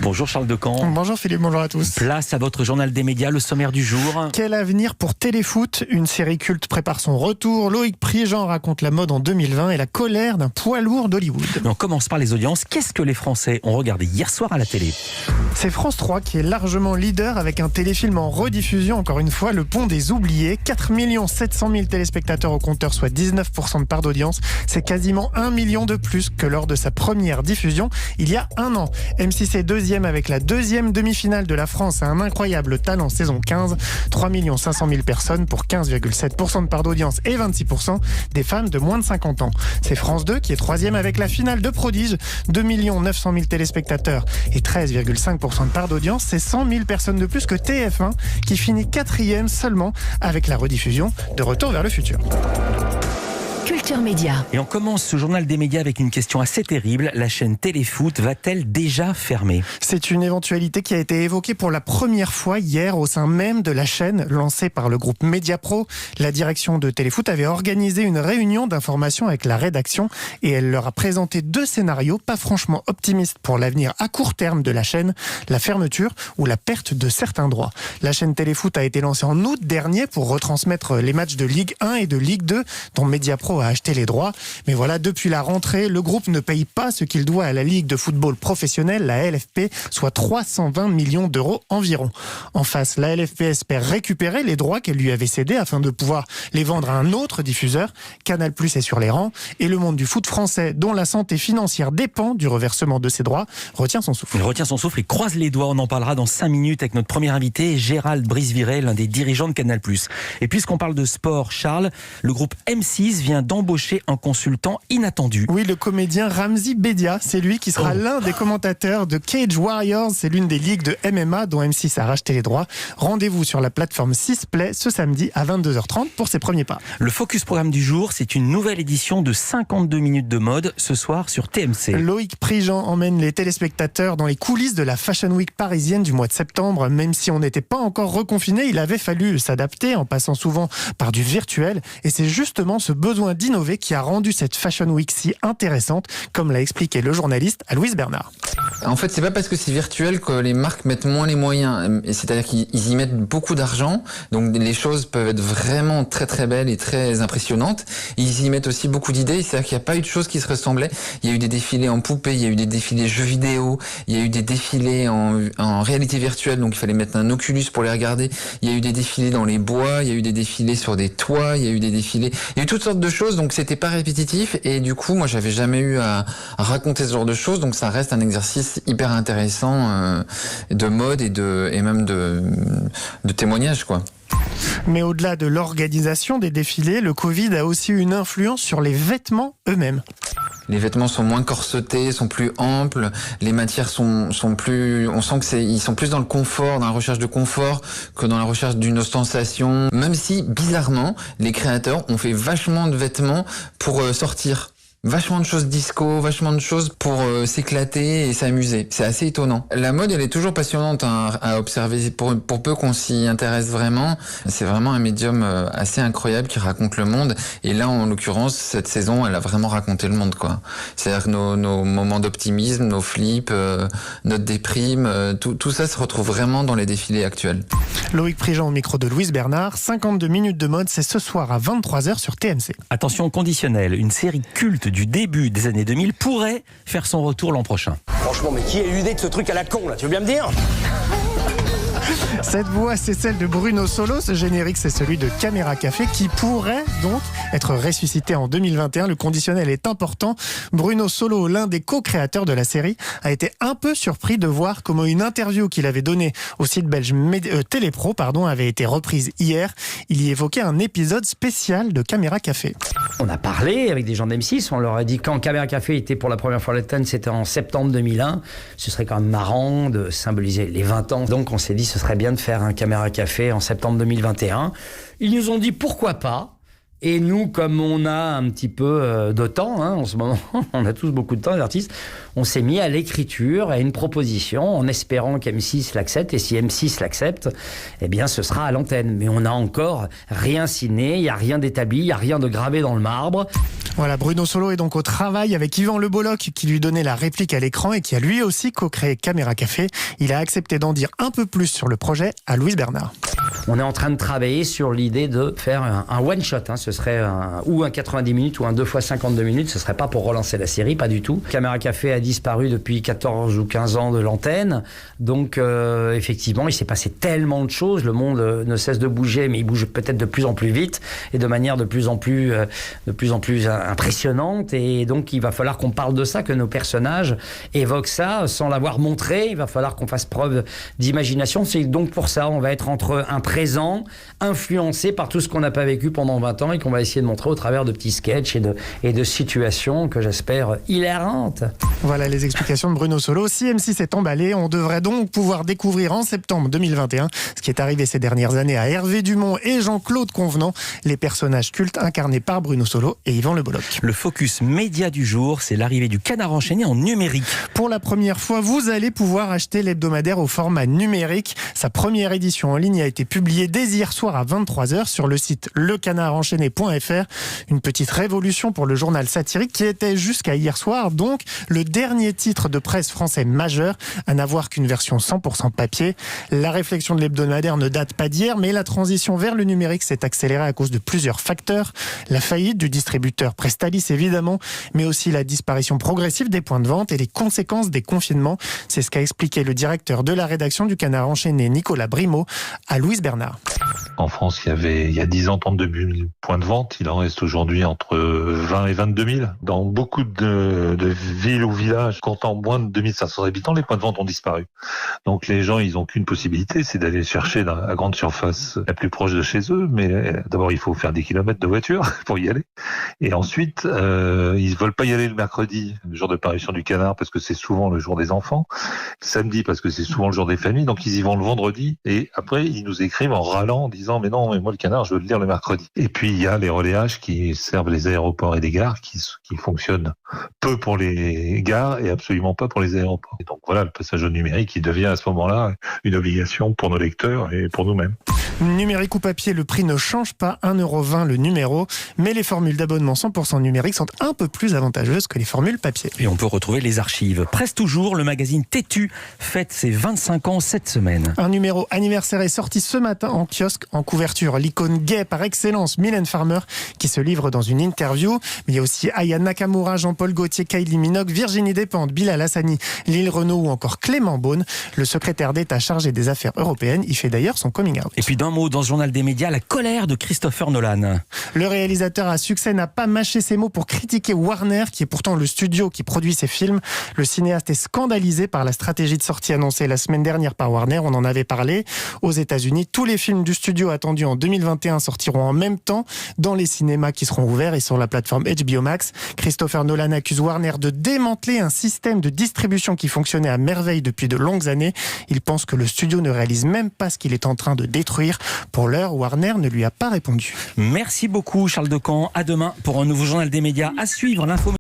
Bonjour Charles Decamp. Bonjour Philippe, bonjour à tous. Place à votre journal des médias, le sommaire du jour. Quel avenir pour Téléfoot? Une série culte prépare son retour. Loïc Prigent raconte la mode en 2020 et la colère d'un poids lourd d'Hollywood. On commence par les audiences. Qu'est-ce que les Français ont regardé hier soir à la télé? C'est France 3 qui est largement leader avec un téléfilm en rediffusion, encore une fois, Le Pont des Oubliés. 4 700 000 téléspectateurs au compteur, soit 19% de part d'audience. C'est quasiment 1 million de plus que lors de sa première diffusion il y a un an. M6 est deuxième avec la deuxième demi-finale de la France à un incroyable talent saison 15. 3 500 000 personnes pour 15,7% de part d'audience et 26% des femmes de moins de 50 ans. C'est France 2 qui est troisième avec la finale de Prodige. 2 900 000 téléspectateurs et 13,5% de part d'audience. C'est 100 000 personnes de plus que TF1 qui finit quatrième seulement avec la rediffusion de Retour vers le futur. Culture Média. Et on commence ce journal des médias avec une question assez terrible. La chaîne Téléfoot va-t-elle déjà fermer? C'est une éventualité qui a été évoquée pour la première fois hier au sein même de la chaîne lancée par le groupe Mediapro. La direction de Téléfoot avait organisé une réunion d'information avec la rédaction et elle leur a présenté 2 scénarios pas franchement optimistes pour l'avenir à court terme de la chaîne, la fermeture ou la perte de certains droits. La chaîne Téléfoot a été lancée en août dernier pour retransmettre les matchs de Ligue 1 et de Ligue 2 dont Mediapro a acheté les droits. Mais voilà, depuis la rentrée, le groupe ne paye pas ce qu'il doit à la Ligue de football professionnel, la LFP, soit 320 millions d'euros environ. En face, la LFP espère récupérer les droits qu'elle lui avait cédés afin de pouvoir les vendre à un autre diffuseur. Canal+ est sur les rangs et le monde du foot français, dont la santé financière dépend du reversement de ses droits, retient son souffle. Il retient son souffle et croise les doigts. On en parlera dans 5 minutes avec notre premier invité, Gérald Brice-Viret, l'un des dirigeants de Canal+. Et puisqu'on parle de sport, Charles, le groupe M6 vient d'embaucher un consultant inattendu. Oui, le comédien Ramzi Bedia, c'est lui qui sera l'un des commentateurs de Cage Warriors. C'est l'une des ligues de MMA dont M6 a racheté les droits. Rendez-vous sur la plateforme 6play ce samedi à 22h30 pour ses premiers pas. Le focus programme du jour, c'est une nouvelle édition de 52 minutes de mode ce soir sur TMC. Loïc Prigent emmène les téléspectateurs dans les coulisses de la Fashion Week parisienne du mois de septembre. Même si on n'était pas encore reconfiné, il avait fallu s'adapter en passant souvent par du virtuel. Et c'est justement ce besoin d'innover qui a rendu cette Fashion Week si intéressante, comme l'a expliqué le journaliste Aloïs Bernard. En fait, c'est pas parce que c'est virtuel que les marques mettent moins les moyens. C'est-à-dire qu'ils y mettent beaucoup d'argent, donc les choses peuvent être vraiment très très belles et très impressionnantes. Ils y mettent aussi beaucoup d'idées, c'est-à-dire qu'il n'y a pas eu de choses qui se ressemblaient. Il y a eu des défilés en poupée, il y a eu des défilés jeux vidéo, il y a eu des défilés en réalité virtuelle, donc il fallait mettre un Oculus pour les regarder. Il y a eu des défilés dans les bois, il y a eu des défilés sur des toits, il y a eu des défilés... Il y a eu toutes sortes de choses, donc c'était pas répétitif et du coup, moi j'avais jamais eu à raconter ce genre de choses, donc ça reste un exercice hyper intéressant de mode et même de témoignage, quoi. Mais au-delà de l'organisation des défilés, le Covid a aussi une influence sur les vêtements eux-mêmes. Les vêtements sont moins corsetés, sont plus amples, les matières sont plus, on sent que ils sont plus dans le confort, dans la recherche de confort que dans la recherche d'une ostentation. Même si, bizarrement, les créateurs ont fait vachement de vêtements pour sortir. Vachement de choses disco, vachement de choses pour s'éclater et s'amuser. C'est assez étonnant. La mode, elle est toujours passionnante à observer. Pour peu qu'on s'y intéresse vraiment, c'est vraiment un médium assez incroyable qui raconte le monde. Et là, en l'occurrence, cette saison, elle a vraiment raconté le monde, quoi. C'est-à-dire que nos moments d'optimisme, nos flips, notre déprime, tout ça se retrouve vraiment dans les défilés actuels. Loïc Prigent au micro de Louise Bernard. 52 minutes de mode, c'est ce soir à 23h sur TMC. Attention conditionnelle, une série culte du début des années 2000 pourrait faire son retour l'an prochain. Franchement, mais qui a eu l'idée de ce truc à la con, là? Tu veux bien me dire? Cette voix, c'est celle de Bruno Solo. Ce générique, c'est celui de Caméra Café qui pourrait donc être ressuscité en 2021. Le conditionnel est important. Bruno Solo, l'un des co-créateurs de la série, a été un peu surpris de voir comment une interview qu'il avait donnée au site belge Télépro avait été reprise hier. Il y évoquait un épisode spécial de Caméra Café. On a parlé avec des gens d'M6, on leur a dit quand Caméra Café était pour la première fois à l'antenne, c'était en septembre 2001. Ce serait quand même marrant de symboliser les 20 ans. Donc on s'est dit ce serait bien de faire un Caméra Café en septembre 2021. Ils nous ont dit pourquoi pas. Et nous, comme on a un petit peu de temps, en ce moment, on a tous beaucoup de temps, les artistes, on s'est mis à l'écriture, à une proposition, en espérant qu'M6 l'accepte. Et si M6 l'accepte, eh bien, ce sera à l'antenne. Mais on n'a encore rien signé, il n'y a rien d'établi, il n'y a rien de gravé dans le marbre. Voilà, Bruno Solo est donc au travail avec Yvan Le Bolloc qui lui donnait la réplique à l'écran et qui a lui aussi co-créé Caméra Café. Il a accepté d'en dire un peu plus sur le projet à Louise Bernard. On est en train de travailler sur l'idée de faire un one-shot. Ce serait ou un 90 minutes ou un 2 x 52 minutes. Ce serait pas pour relancer la série, pas du tout. Caméra Café a disparu depuis 14 ou 15 ans de l'antenne. Donc, effectivement, il s'est passé tellement de choses. Le monde ne cesse de bouger, mais il bouge peut-être de plus en plus vite et de manière de plus en plus impressionnante. Et donc, il va falloir qu'on parle de ça, que nos personnages évoquent ça sans l'avoir montré. Il va falloir qu'on fasse preuve d'imagination. C'est donc pour ça, on va être entre un présent influencé par tout ce qu'on n'a pas vécu pendant 20 ans et qu'on va essayer de montrer au travers de petits sketchs et de situations que j'espère hilarantes. Voilà les explications de Bruno Solo. Si M6 est emballé, on devrait donc pouvoir découvrir en septembre 2021 ce qui est arrivé ces dernières années à Hervé Dumont et Jean-Claude Convenant, les personnages cultes incarnés par Bruno Solo et Yvan Le Bolloc. Le focus média du jour, c'est l'arrivée du Canard enchaîné en numérique. Pour la première fois, vous allez pouvoir acheter l'hebdomadaire au format numérique. Sa première édition en ligne a été publiée dès hier soir à 23h sur le site lecanarenchaîné.fr. Une petite révolution pour le journal satirique qui était jusqu'à hier soir donc le dernier titre de presse français majeur à n'avoir qu'une version 100% papier. La réflexion de l'hebdomadaire ne date pas d'hier, mais la transition vers le numérique s'est accélérée à cause de plusieurs facteurs. La faillite du distributeur Prestalis évidemment, mais aussi la disparition progressive des points de vente et les conséquences des confinements. C'est ce qu'a expliqué le directeur de la rédaction du Canard enchaîné, Nicolas Brimaud, à Louise Bernard. En France, il y a 10 ans, 32 000 points de vente. Il en reste aujourd'hui entre 20 et 22 000. Dans beaucoup de villes ou villages comptant moins de 2500 habitants, les points de vente ont disparu. Donc les gens, ils n'ont qu'une possibilité, c'est d'aller chercher dans la grande surface la plus proche de chez eux. Mais d'abord, il faut faire des kilomètres de voiture pour y aller. Et ensuite, ils ne veulent pas y aller le mercredi, le jour de parution du Canard, parce que c'est souvent le jour des enfants. Le samedi, parce que c'est souvent le jour des familles. Donc ils y vont le vendredi. Et après, ils nous écrivent en râlant, en disant mais non, mais moi le Canard, je veux le lire le mercredi. Et puis il y a les relayage qui servent les aéroports et les gares, qui fonctionnent peu pour les gares et absolument pas pour les aéroports. Et donc voilà, le passage au numérique, il devient à ce moment-là une obligation pour nos lecteurs et pour nous-mêmes. Numérique ou papier, le prix ne change pas, 1,20 € le numéro, mais les formules d'abonnement 100% numérique sont un peu plus avantageuses que les formules papier. Et on peut retrouver les archives. Presse toujours, le magazine Têtu fête ses 25 ans cette semaine. Un numéro anniversaire est sorti ce matin en kiosque, en couverture. L'icône gay par excellence, Mylène Farmer, qui se livre dans une interview. Mais il y a aussi Aya Nakamura, Jean-Paul Gaultier, Kylie Minogue, Virginie Despentes, Bilal Hassani, Lille Renaud ou encore Clément Beaune. Le secrétaire d'État chargé des affaires européennes, il fait d'ailleurs son coming out. Et puis d'un mot dans ce journal des médias, la colère de Christopher Nolan. Le réalisateur à succès n'a pas mâché ses mots pour critiquer Warner, qui est pourtant le studio qui produit ses films. Le cinéaste est scandalisé par la stratégie de sortie annoncée la semaine dernière par Warner. On en avait parlé. Aux États-Unis, tous les films du studio attendus en 2021 sortiront en même temps dans les cinémas qui seront ouverts et sur la plateforme HBO Max. Christopher Nolan accuse Warner de démanteler un système de distribution qui fonctionnait à merveille depuis de longues années. Il pense que le studio ne réalise même pas ce qu'il est en train de détruire. Pour l'heure, Warner ne lui a pas répondu. Merci beaucoup Charles Decamp. À demain pour un nouveau journal des médias. À suivre l'info.